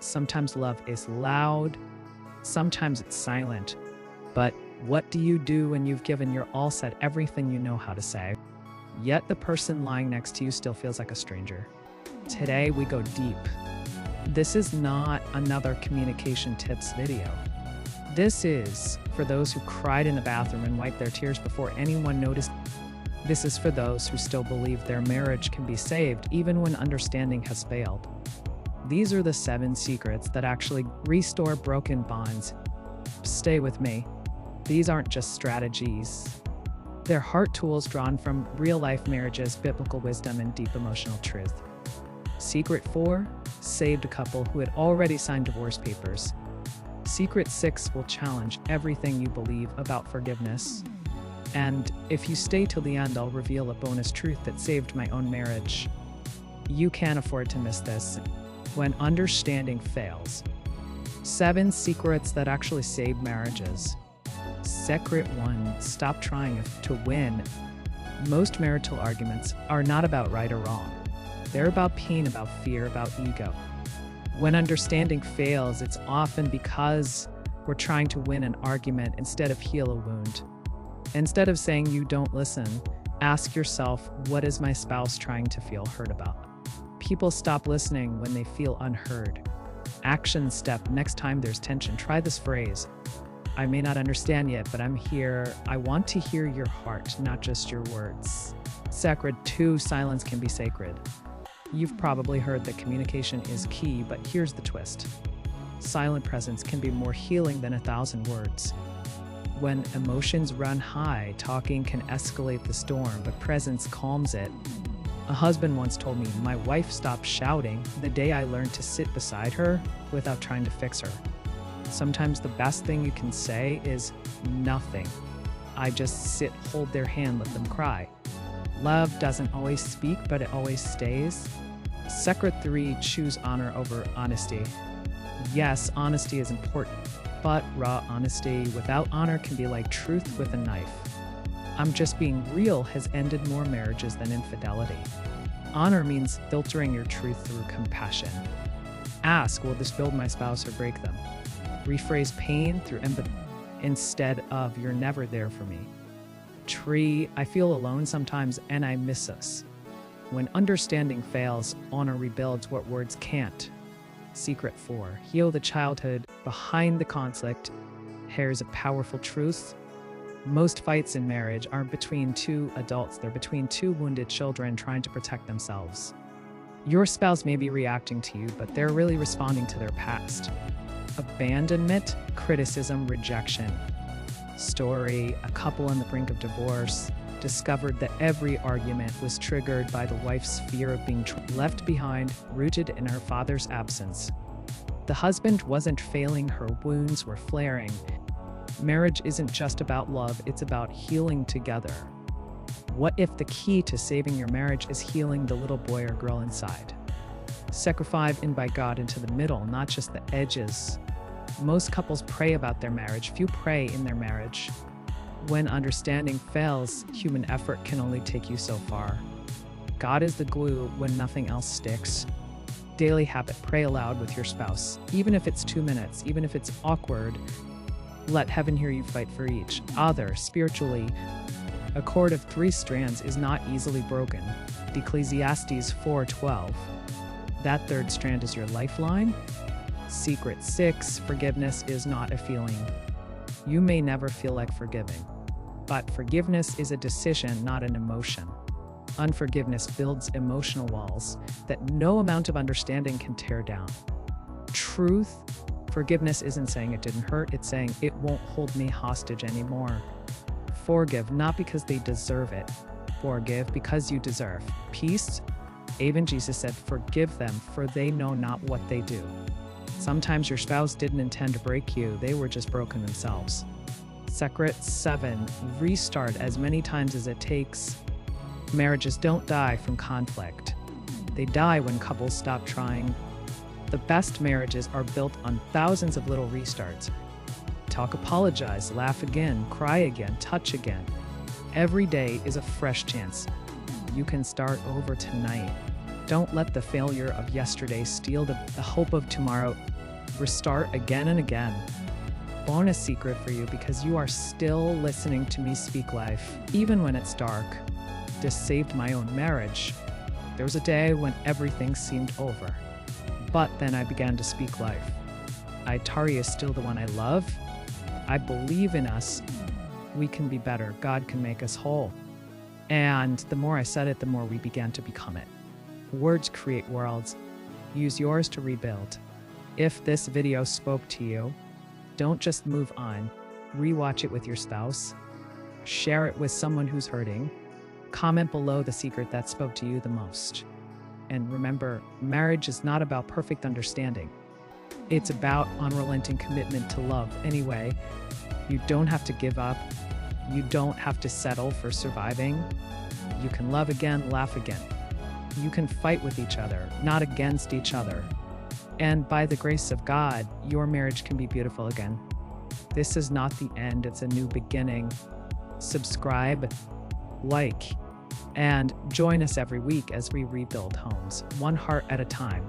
Sometimes love is loud, sometimes it's silent. But what do you do when you've given your all, said everything you know how to say, yet the person lying next to you still feels like a stranger? Today we go deep. This is not another communication tips video. This is for those who cried in the bathroom and wiped their tears before anyone noticed. This is for those who still believe their marriage can be saved even when understanding has failed. These are the 7 secrets that actually restore broken bonds. Stay with me. These aren't just strategies. They're heart tools drawn from real-life marriages, biblical wisdom, and deep emotional truth. Secret 4 saved a couple who had already signed divorce papers. Secret 6 will challenge everything you believe about forgiveness. And if you stay till the end, I'll reveal a bonus truth that saved my own marriage. You can't afford to miss this. When understanding fails. 7 secrets that actually save marriages. Secret 1, stop trying to win. Most marital arguments are not about right or wrong. They're about pain, about fear, about ego. When understanding fails, it's often because we're trying to win an argument instead of heal a wound. Instead of saying you don't listen, ask yourself, what is my spouse trying to feel heard about? People stop listening when they feel unheard. Action step: next time there's tension, try this phrase. I may not understand yet, but I'm here. I want to hear your heart, not just your words. Secret 2, silence can be sacred. You've probably heard that communication is key, but here's the twist. Silent presence can be more healing than 1,000 words. When emotions run high, talking can escalate the storm, but presence calms it. A husband once told me, my wife stopped shouting the day I learned to sit beside her without trying to fix her. Sometimes the best thing you can say is nothing. I just sit, hold their hand, let them cry. Love doesn't always speak, but it always stays. Secret 3, choose honor over honesty. Yes, honesty is important, but raw honesty without honor can be like truth with a knife. I'm just being real has ended more marriages than infidelity. Honor means filtering your truth through compassion. Ask, will this build my spouse or break them? Rephrase pain through empathy instead of you're never there for me. Tree, I feel alone sometimes and I miss us. When understanding fails, honor rebuilds what words can't. Secret 4, heal the childhood behind the conflict. Here's a powerful truth. Most fights in marriage aren't between 2 adults, they're between 2 wounded children trying to protect themselves. Your spouse may be reacting to you, but they're really responding to their past. Abandonment, criticism, rejection. Story, a couple on the brink of divorce discovered that every argument was triggered by the wife's fear of being left behind, rooted in her father's absence. The husband wasn't failing, her wounds were flaring. Marriage isn't just about love, it's about healing together. What if the key to saving your marriage is healing the little boy or girl inside? Secret 5, invite God into the middle, not just the edges. Most couples pray about their marriage, few pray in their marriage. When understanding fails, human effort can only take you so far. God is the glue when nothing else sticks. Daily habit, pray aloud with your spouse. Even if it's 2 minutes, even if it's awkward, let heaven hear you fight for each other. Spiritually, a cord of 3 strands is not easily broken. Ecclesiastes 4:12. That 3rd strand is your lifeline. Secret 6, forgiveness is not a feeling. You may never feel like forgiving, but forgiveness is a decision, not an emotion. Unforgiveness builds emotional walls that no amount of understanding can tear down. Truth, forgiveness isn't saying it didn't hurt, it's saying it won't hold me hostage anymore. Forgive, not because they deserve it. Forgive because you deserve peace. Even Jesus said, forgive them, for they know not what they do. Sometimes your spouse didn't intend to break you, they were just broken themselves. Secret 7, restart as many times as it takes. Marriages don't die from conflict. They die when couples stop trying. The best marriages are built on thousands of little restarts. Talk, apologize, laugh again, cry again, touch again. Every day is a fresh chance. You can start over tonight. Don't let the failure of yesterday steal the hope of tomorrow. restart again and again. Bonus secret for you, because you are still listening to me speak life, even when it's dark. This saved my own marriage. There was a day when everything seemed over, but then I began to speak life. Tari is still the one I love. I believe in us. We can be better. God can make us whole. And the more I said it, the more we began to become it. Words create worlds. Use yours to rebuild. If this video spoke to you, don't just move on. Rewatch it with your spouse. Share it with someone who's hurting. Comment below the secret that spoke to you the most. And remember, marriage is not about perfect understanding. It's about unrelenting commitment to love anyway. You don't have to give up. You don't have to settle for surviving. You can love again, laugh again. You can fight with each other, not against each other. And by the grace of God, your marriage can be beautiful again. This is not the end, it's a new beginning. Subscribe, like, and join us every week as we rebuild homes, one heart at a time.